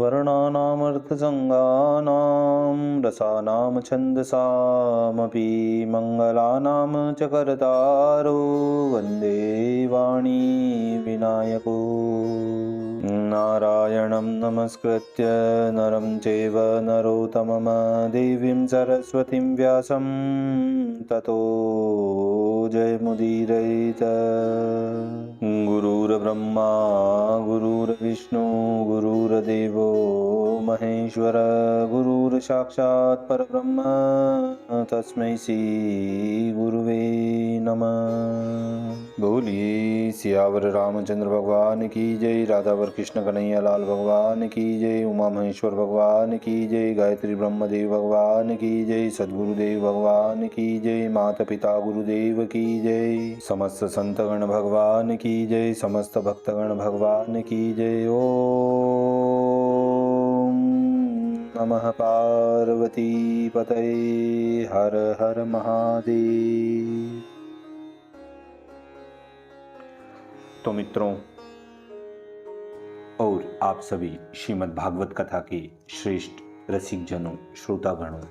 वर्णानामर्थसङ्गानां रसानां छन्दसामपि मङ्गलानां च कर्तारो वन्दे वाणी विनायको। नारायणं नमस्कृत्य नरं चैव नरोत्तमं देवीं सरस्वतीं व्यासं ततो जयमुदीरयेत्। गुरुर्ब्रह्मा गुरुर्विष्णु गुरुर्देवो महेश्वर गुरुर्साक्षात् परब्रह्म तस्मै श्री गुरुवे नमः। बोलिए सियावर रामचंद्र भगवान की जय, राधावर कृष्ण कन्हैया लाल भगवान की जय, उमा महेश्वर भगवान की जय, गायत्री ब्रह्मदेव भगवान की जय, सद्गुरुदेव भगवान की जय, माता पिता गुरुदेव की जय, समस्त संतगण भगवान की जय, समस्त भक्तगण भगवान की जय। ओम नमः पार्वती पतये, हर हर महादेव। तो मित्रों और आप सभी श्रीमद् भागवत कथा के श्रेष्ठ रसिक जनों, श्रोतागणों,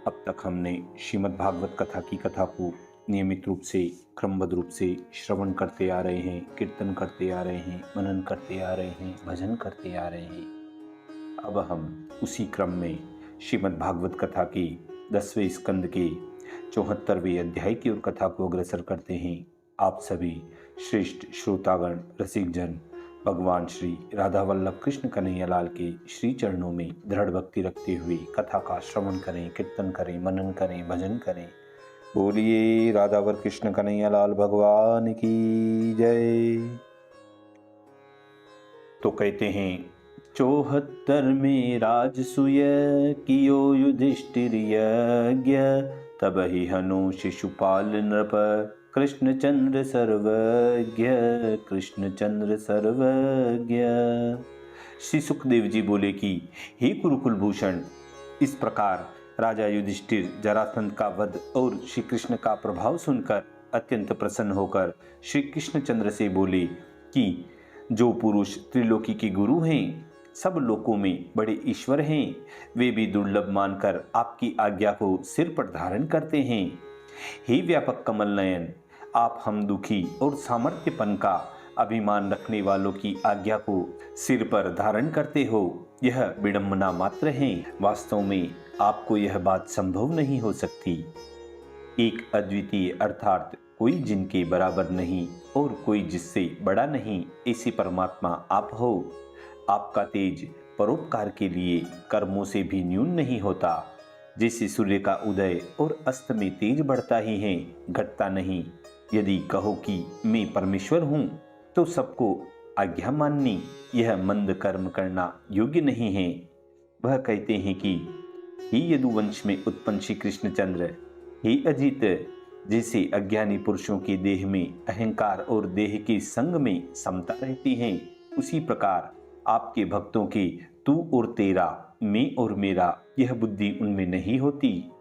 अब तक हमने श्रीमद् भागवत कथा की कथा को नियमित रूप से क्रमबद्ध रूप से श्रवण करते आ रहे हैं, कीर्तन करते आ रहे हैं, मनन करते आ रहे हैं, भजन करते आ रहे हैं। अब हम उसी क्रम में श्रीमद् भागवत कथा के 10वें स्कंद के 74वें अध्याय की ओर कथा को अग्रसर करते हैं। आप सभी श्रेष्ठ श्रोतागण रसिक जन भगवान श्री राधा वल्लभ कृष्ण कन्हैया लाल के श्री चरणों में दृढ़ भक्ति रखते हुए कथा का श्रवण करें, कीर्तन करें, मनन करें, भजन करें। बोलिए राधावर कृष्ण कन्हैया लाल भगवान की जय। तो कहते हैं 74 में राजसूय कियो युधिष्ठिर यज्ञ, तब ही हनु शिशुपाल नृप कृष्णचंद्र सर्वज्ञ, कृष्णचंद्र सर्वज्ञ। श्री सुखदेव जी बोले कि हे कुरुकुल भूषण, इस प्रकार राजा युधिष्ठिर जरासंध का वध और श्री कृष्ण का प्रभाव सुनकर अत्यंत प्रसन्न होकर श्री कृष्णचंद्र से बोले कि जो पुरुष त्रिलोकी के गुरु हैं, सब लोकों में बड़े ईश्वर हैं, वे भी दुर्लभ मानकर आपकी आज्ञा को सिर पर धारण करते हैं। हे व्यापक कमल नयन, आप हम दुखी और सामर्थ्यपन का अभिमान रखने वालों की आज्ञा को सिर पर धारण करते हो, यह विडंबना मात्र है। वास्तव में आपको यह बात संभव नहीं हो सकती। एक अद्वितीय अर्थात कोई जिनके बराबर नहीं और कोई जिससे बड़ा नहीं, ऐसे परमात्मा आप हो। आपका तेज परोपकार के लिए कर्मों से भी न्यून नहीं होता। जैसे सूर्य का उदय और अस्त में तेज बढ़ता ही है, घटता नहीं। यदि कहो कि मैं परमेश्वर हूँ तो सबको आज्ञा माननी, यह मंद कर्म करना योग्य नहीं है। वह कहते हैं कि हे यदुवंश में उत्पन्न श्री कृष्णचंद्र, हे अजित, जैसे अज्ञानी पुरुषों के देह में अहंकार और देह के संग में समता रहती है, उसी प्रकार आपके भक्तों के तू और तेरा, मैं और मेरा, यह बुद्धि उनमें नहीं होती।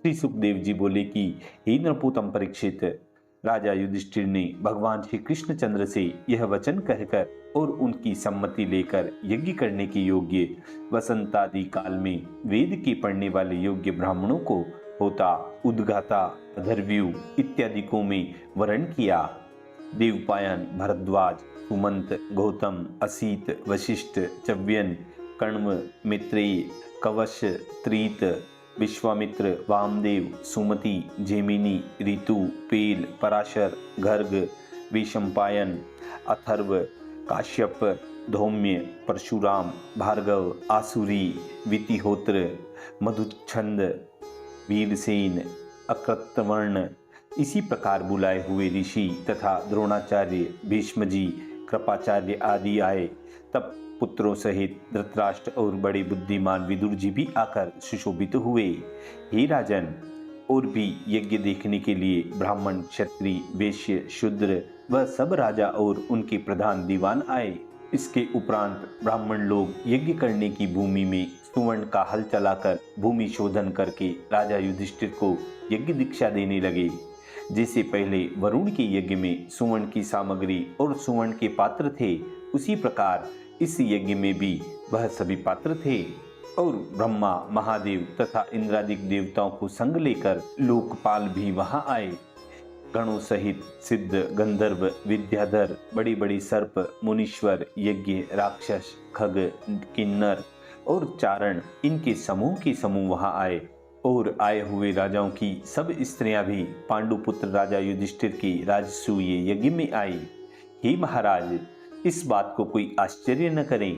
श्री सुखदेव जी बोले कि हे नृपोत्तम परीक्षित, राजा युधिष्ठिर ने भगवान श्री कृष्णचंद्र से यह वचन कहकर और उनकी सम्मति लेकर यज्ञ करने के योग्य वसंतादि काल में वेद के पढ़ने वाले योग्य ब्राह्मणों को होता, उद्गाता, अधर्व्यू इत्यादिकों में वरण किया। देवपायन, भरद्वाज, सुमंत, गौतम, असीत, वशिष्ठ, चव्यन, कण्व, मैत्रेय, कवश, त्रीत, विश्वामित्र, वामदेव, सुमति, जेमिनी, ऋतु, पेल, पराशर, गर्ग, वैशंपायन, अथर्व, काश्यप, धौम्य, परशुराम, भार्गव, आसुरी, वितिहोत्र, मधुच्छंद, वीरसेन, अकृतवर्ण, इसी प्रकार बुलाए हुए ऋषि तथा द्रोणाचार्य, भीष्मजी, कृपाचार्य आदि आए। तब पुत्रों सहित धृतराष्ट्र और बड़े बुद्धिमान विदुर जी भी आकर सुशोभित हुए। हे राजन, और भी यज्ञ देखने के लिए ब्राह्मण, क्षत्रिय, वैश्य, शूद्र व सब राजा और उनके प्रधान दीवान आए। इसके उपरांत ब्राह्मण लोग यज्ञ करने की भूमि में सुवर्ण का हल चलाकर भूमि शोधन करके राजा युधिष्ठिर को यज्ञ दीक्षा देने लगे। जैसे पहले वरुण के यज्ञ में सुवर्ण की सामग्री और सुवर्ण के पात्र थे, उसी प्रकार इस यज्ञ में भी वह सभी पात्र थे और ब्रह्मा, महादेव तथा इंद्रादिक देवताओं को संग लेकर लोकपाल भी वहां आए। गणों सहित सिद्ध, गंधर्व, विद्याधर, बड़ी बड़ी सर्प, मुनीश्वर, यज्ञ, राक्षस, खग, किन्नर और चारण, इनके समूह के समूह वहां आए। और आए हुए राजाओं की सब स्त्रियां भी पांडुपुत्र राजा युधिष्ठिर की राजसूय यज्ञ में आई। हे महाराज, इस बात को कोई आश्चर्य न करें,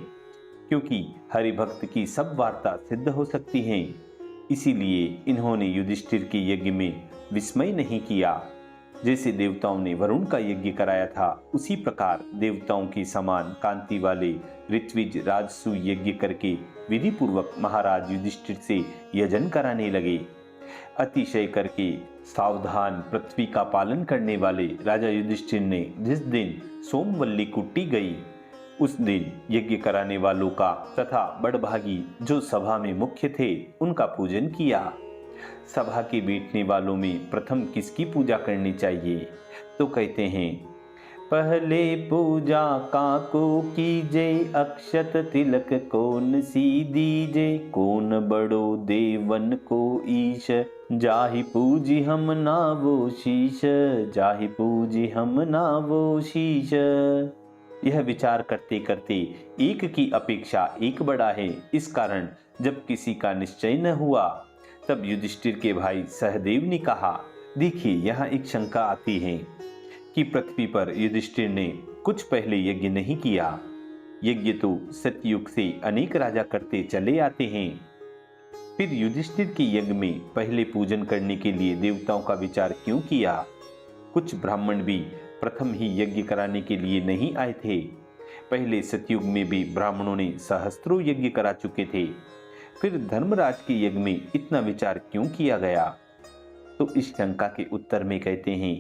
क्योंकि हरिभक्त की सब वार्ता सिद्ध हो सकती है। इसीलिए इन्होंने युधिष्ठिर के यज्ञ में विस्मय नहीं किया। जैसे देवताओं ने वरुण का यज्ञ कराया था, उसी प्रकार देवताओं की समान कांति वाले ऋत्विज राजसूय यज्ञ करके विधि पूर्वक महाराज युधिष्ठिर से यजन कराने लगे। अतिशय करके सावधान पृथ्वी का पालन करने वाले राजा युधिष्ठिर ने जिस दिन सोमवल्ली कुट्टी गई, उस दिन यज्ञ कराने वालों का तथा बड़भागी जो सभा में मुख्य थे, उनका पूजन किया। सभा के बैठने वालों में प्रथम किसकी पूजा करनी चाहिए? तो कहते हैं, पहले पूजा काको कीजे, अक्षत तिलक कौन सी दीजे, कौन बड़ो देवन को ईश, जाहि पूजी हम ना वो शीश, जाहि पूजी हम ना वो शीश। यह विचार करते करते एक की अपेक्षा एक बड़ा है। इस कारण जब किसी का निश्चय न हुआ, तब युधिष्ठिर के भाई सहदेव ने कहा, देखिए यहाँ एक शंका आती है कि पृथ्वी पर युधिष्ठिर ने कुछ पहले यज्ञ नहीं किया। यज्ञ तो सतयुग से अनेक राजा करते चले आते हैं, फिर युधिष्ठिर के यज्ञ में पहले पूजन करने के लिए देवताओं का विचार क्यों किया? कुछ ब्राह्मण भी प्रथम ही यज्ञ कराने के लिए नहीं आए थे। पहले सतयुग में भी ब्राह्मणों ने सहस्त्रों यज्ञ करा चुके थे, फिर धर्मराज के यज्ञ में इतना विचार क्यों किया गया? तो इस शंका के उत्तर में कहते हैं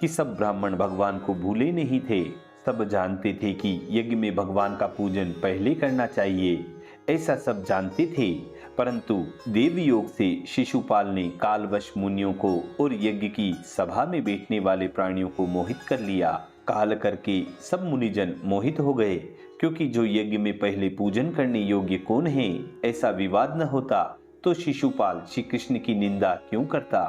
कि सब ब्राह्मण भगवान को भूले नहीं थे। सब जानते थे कि यज्ञ में भगवान का पूजन पहले करना चाहिए, ऐसा सब जानते थे। परंतु देव योग से शिशुपाल ने कालवश मुनियों को और यज्ञ की सभा में बैठने वाले प्राणियों को मोहित कर लिया। काल करके सब मुनिजन मोहित हो गए, क्योंकि जो यज्ञ में पहले पूजन करने योग्य कौन है, ऐसा विवाद न होता तो शिशुपाल श्री कृष्ण की निंदा क्यों करता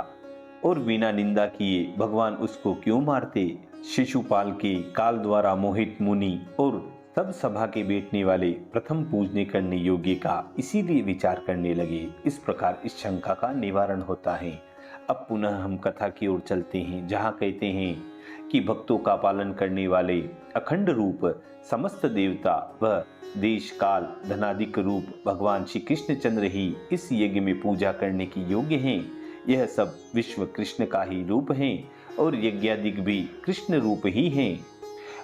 और बिना निंदा किए भगवान उसको क्यों मारते? शिशुपाल के काल द्वारा मोहित मुनि और सब सभा के बैठने वाले प्रथम पूजने करने योग्य का इसीलिए विचार करने लगे। इस प्रकार इस शंका का निवारण होता है। अब पुनः हम कथा की ओर चलते हैं, जहाँ कहते हैं कि भक्तों का पालन करने वाले अखंड रूप समस्त देवता व देश काल धनादिक रूप भगवान श्री कृष्ण चंद्र ही इस यज्ञ में पूजा करने की योग्य हैं। यह सब विश्व कृष्ण का ही रूप हैं और यज्ञादिक भी कृष्ण रूप ही हैं।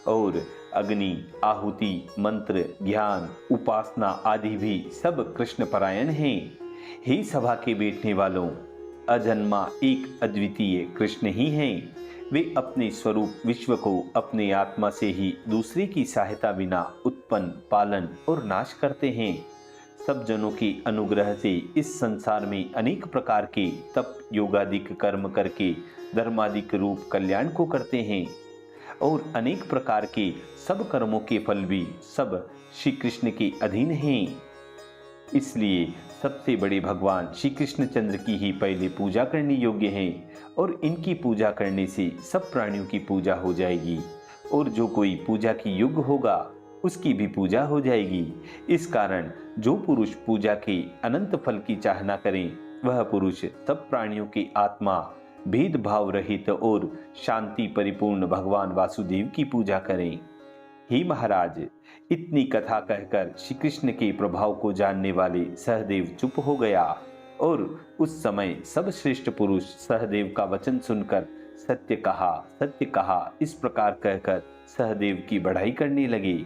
और अग्नि, आहुति, मंत्र, ज्ञान, उपासना आदि भी सब कृष्ण परायण हैं। हे सभा के बैठने वालों, अजन्मा एक अद्वितीय कृष्ण ही हैं। वे अपने स्वरूप विश्व को अपने आत्मा से ही दूसरे की सहायता बिना उत्पन्न, पालन और नाश करते हैं। सब जनों के अनुग्रह से इस संसार में अनेक प्रकार के तप, योगादिक कर्म करके धर्मादिक रूप कल्याण को करते हैं और अनेक प्रकार के सब कर्मों के फल भी सब श्री कृष्ण के अधीन हैं। इसलिए सबसे बड़े भगवान श्री कृष्ण चंद्र की ही पहले पूजा करनी योग्य है और इनकी पूजा करने से सब प्राणियों की पूजा हो जाएगी और जो कोई पूजा की योग्य होगा उसकी भी पूजा हो जाएगी। इस कारण जो पुरुष पूजा के अनंत फल की चाहना करें, वह पुरुष सब प्राणियों की आत्मा भेदभाव रहित और शांति परिपूर्ण भगवान वासुदेव की पूजा करें। हे महाराज, इतनी कथा कहकर श्री कृष्ण के प्रभाव को जानने वाले सहदेव चुप हो गया और उस समय सब श्रेष्ठ पुरुष सहदेव का वचन सुनकर सत्य कहा इस प्रकार कहकर सहदेव की बढ़ाई करने लगे।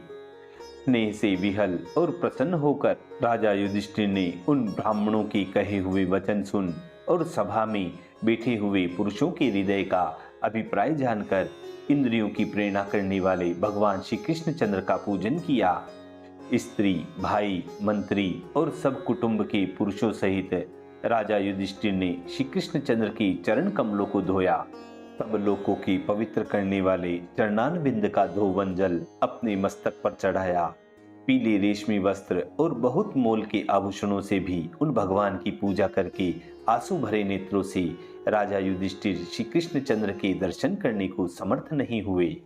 स्नेह से विहल और प्रसन्न होकर राजा युधिष्ठिर ने उन ब्राह्मणों के कहे हुए वचन सुन और सभा में बैठे हुए पुरुषों के हृदय का अभिप्राय जानकर इंद्रियों की प्रेरणा करने वाले भगवान श्री कृष्ण चंद्र का पूजन किया। स्त्री, भाई, मंत्री और सब कुटुंब के पुरुषों सहित राजा युधिष्ठिर ने श्री कृष्ण चंद्र की चरण कमलों को धोया। सब लोगों की पवित्र करने वाले चरणान बिंद का धोवन जल अपने मस्तक पर चढ़ाया पीले रेशमी वस्त्र और बहुत मोल के आभूषणों से भी उन भगवान की पूजा करके आंसू भरे नेत्रों से राजा युधिष्ठिर श्री कृष्णचंद्र के दर्शन करने को समर्थ नहीं हुए।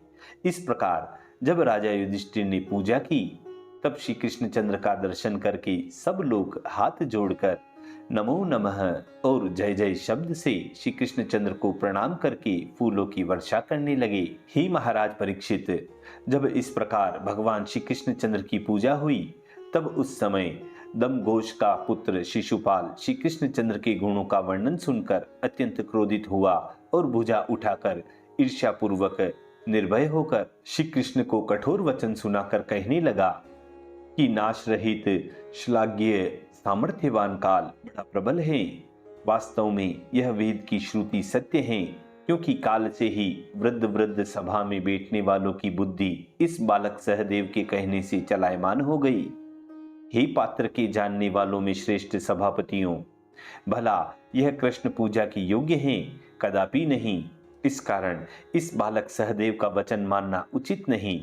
इस प्रकार जब राजा युधिष्ठिर ने पूजा की तब श्री कृष्णचंद्र का दर्शन करके सब लोग हाथ जोड़कर नमो नमः और जय जय शब्द से श्री कृष्णचंद्र को प्रणाम करके फूलों की वर्षा करने लगे। हे महाराज परीक्षित, जब इस प्रकार भगवान श्री कृष्णचंद्र की पूजा हुई तब उस समय दमघोष का पुत्र शिशुपाल श्री कृष्णचंद्र के गुणों का वर्णन सुनकर अत्यंत क्रोधित हुआ और भुजा उठाकर ईर्ष्यापूर्वक निर्भय होकर श्री कृष्ण को कठोर वचन सुनाकर कहने लगा कि नाश रहित श्लाघ्य सामर्थ्यवान काल बड़ा प्रबल है। वास्तव में यह वेद की श्रुति सत्य है, क्योंकि काल से ही वृद्ध वृद्ध सभा में बैठने वालों की बुद्धि इस बालक सहदेव के कहने से चलायमान हो गई। हे पात्र के जानने वालों में श्रेष्ठ सभापतियों, भला यह कृष्ण पूजा की योग्य है? कदापि नहीं। इस कारण इस बालक सहदेव का वचन मानना उचित नहीं,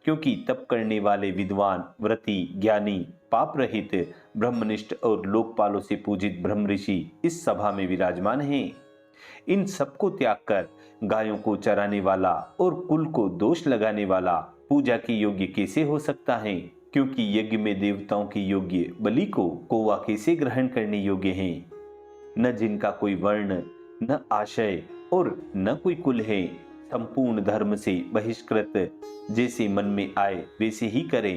क्योंकि तप करने वाले विद्वान, व्रती, ज्ञानी, पाप रहित, ब्रह्मनिष्ठ और लोकपालों से पूजित ब्रह्म ऋषि इस सभा में विराजमान हैं। इन सबको त्याग कर गायों को चराने वाला और कुल को दोष लगाने वाला पूजा की योग्य कैसे हो सकता है? क्योंकि यज्ञ में देवताओं की योग्य बलि को कौवा कैसे ग्रहण करने योग्य है? न जिनका कोई वर्ण, न आशय और न कोई कुल है, संपूर्ण धर्म से बहिष्कृत, जैसे मन में आए वैसे ही करे,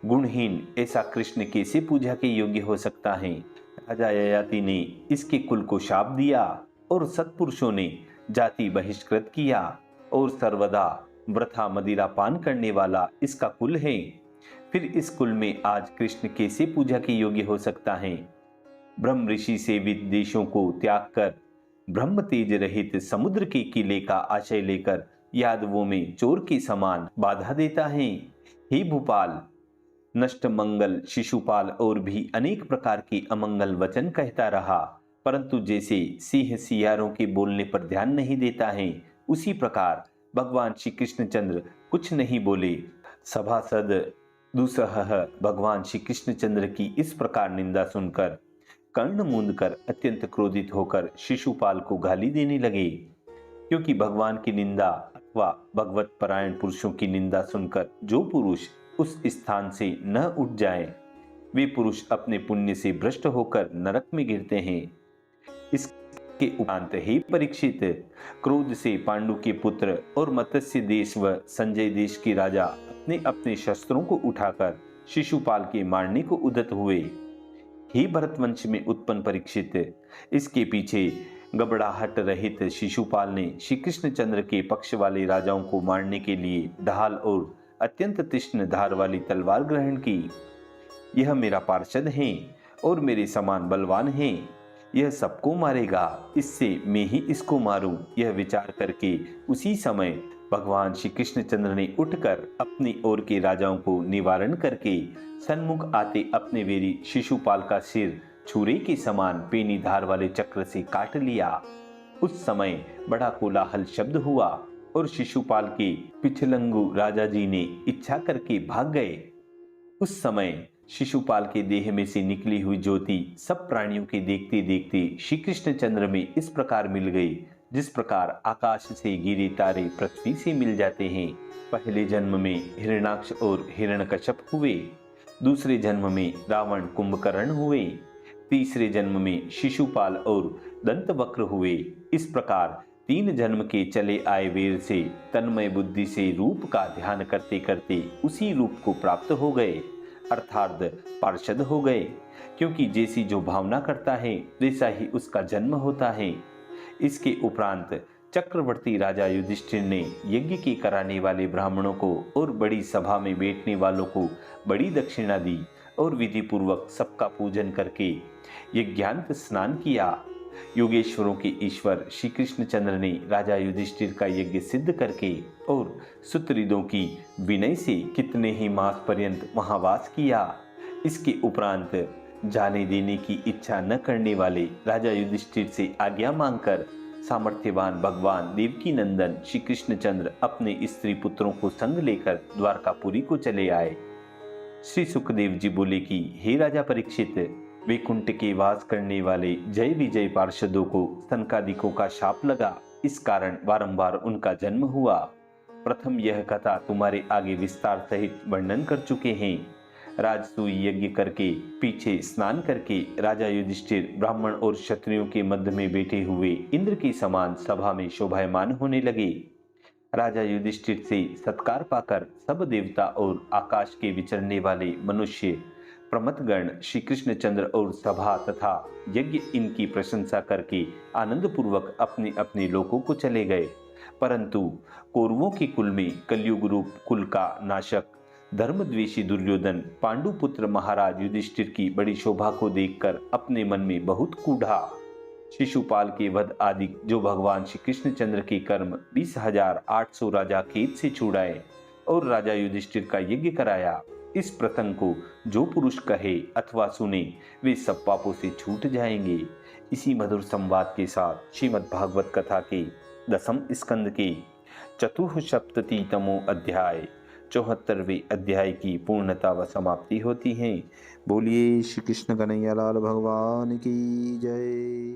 गुणहीन ऐसा कृष्ण कैसे पूजा के योग्य हो सकता है? राजा ययाति ने इसके कुल को शाप दिया और सत्पुरुषों ने जाति बहिष्कृत किया और सर्वदा वृथा मदिरा पान करने वाला इसका कुल है। फिर इस कुल में आज कृष्ण कैसे पूजा के योग्य हो सकता है? ब्रह्म ऋषि सेवित देशों को त्याग कर ब्रह्म तेज रहित समुद्र के किले का आशय लेकर यादवों में चोर के समान बाधा देता है। हे भूपाल, नष्ट मंगल शिशुपाल और भी अनेक प्रकार के अमंगल वचन कहता रहा, परंतु जैसे सिंह सियारों के बोलने पर ध्यान नहीं देता है, उसी प्रकार भगवान श्री कृष्णचंद्र कुछ नहीं बोले। सभासद दुसह भगवान श्री कृष्णचंद्र की इस प्रकार निंदा सुनकर कर्ण मूंद कर अत्यंत क्रोधित होकर शिशुपाल को गाली देने लगे, क्योंकि भगवान की निंदा अथवा भगवत परायण पुरुषों की निंदा सुनकर जो पुरुष उस स्थान से न उठ जाए, वे पुरुष अपने पुण्य से भ्रष्ट होकर नरक में गिरते हैं। इसके उपरांत हे परीक्षित, क्रोध से पांडु के पुत्र और मत्स्य देश व संजय देश के राजा अपने अपने शस्त्रों को उठाकर शिशुपाल के मारने को उद्यत हुए। हे भरतवंश में उत्पन्न परीक्षित, इसके पीछे गबड़ाहट रहित शिशुपाल ने श्री कृष्णचंद्र के पक्ष वाले राजाओं को मारने के लिए ढाल और अत्यंत तीक्ष्ण धार वाली तलवार ग्रहण की। यह मेरा पार्षद है और मेरे समान बलवान है, यह सबको मारेगा, इससे मैं ही इसको मारूं, यह विचार करके उसी समय भगवान श्री कृष्णचंद्र ने उठकर अपनी ओर के राजाओं को निवारण करके सन्मुख आते अपने वीरी शिशुपाल का सिर छुरे के समान पेनी धार वाले चक्र से काट लिया। उस समय बड़ा कोलाहल शब्द हुआ और शिशुपाल के पिछलंगु राजा जी ने इच्छा करके भाग गए। उस समय शिशुपाल के देह में से निकली हुई ज्योति सब प्राणियों के देखते देखते श्री कृष्णचंद्र में इस प्रकार मिल गई, जिस प्रकार आकाश से गिरे तारे पृथ्वी से मिल जाते हैं। पहले जन्म में हिरण्याक्ष और हिरण्यकश्यप हुए, दूसरे जन्म में रावण कुंभकर्ण हुए, तीसरे जन्म में शिशुपाल और दंतवक्र हुए। इस प्रकार 3 जन्म के चले आए वीर से तन्मय बुद्धि से रूप का ध्यान करते करते उसी रूप को प्राप्त हो गए, अर्थात पार्षद हो गए, क्योंकि जैसी जो भावना करता है वैसा ही उसका जन्म होता है। इसके उपरांत चक्रवर्ती राजा युधिष्ठिर ने यज्ञ के कराने वाले ब्राह्मणों को और बड़ी सभा में बैठने वालों को बड़ी दक्षिणा दी और विधि पूर्वक सबका पूजन करके यज्ञांत स्नान किया। योगेश्वरों के ईश्वर श्री कृष्णचंद्र ने राजा युधिष्ठिर का यज्ञ सिद्ध करके और सुतरिदों की विनय से कितने ही मास पर्यंत वहां वास किया। इसके उपरांत जाने देने की इच्छा न करने वाले राजा युधिष्ठिर से आज्ञा मांगकर सामर्थ्यवान भगवान देवकी नंदन श्री कृष्णचंद्र अपने स्त्री पुत्रों को संग लेकर द्वारकापुरी को चले आए। श्री सुखदेव जी बोले कि हे राजा परीक्षित, वैकुंठ के वास करने वाले जय विजय पार्षदों को सनकादिकों का शाप लगा, इस कारण बारंबार उनका जन्म हुआ। प्रथम यह कथा तुम्हारे आगे विस्तार सहित वर्णन कर चुके हैं। राजसूय यज्ञ करके, पीछे स्नान करके राजा युधिष्ठिर ब्राह्मण और क्षत्रियों के मध्य में बैठे हुए इंद्र के समान सभा में शोभायमान होने लगे। राजा युधिष्ठिर से सत्कार पाकर सब देवता और आकाश के विचरने वाले मनुष्य, प्रमथगण, श्री कृष्णचंद्र और सभा तथा यज्ञ इनकी प्रशंसा करके आनंद पूर्वक अपने अपने लोकों को चले गए। परंतु कौरवों के कुल में कलयुग रूप कुल का नाशक धर्मद्वेषी दुर्योधन पांडुपुत्र महाराज युधिष्ठिर की बड़ी शोभा को देखकर अपने मन में बहुत कूढ़ा। शिशुपाल के वध आदि जो भगवान श्री कृष्णचंद्र के कर्म 20,800 राजा खेत से छुड़ाए और राजा युधिष्ठिर का यज्ञ कराया, इस प्रसंग को जो पुरुष कहे अथवा सुने वे सब पापों से छूट जाएंगे। इसी मधुर संवाद के साथ श्रीमद् भागवत कथा के 10वें स्कंद के चतुःसप्ततितमो अध्याय 74वें अध्याय की पूर्णता व समाप्ति होती है। बोलिए श्री कृष्ण कन्हैया लाल भगवान की जय।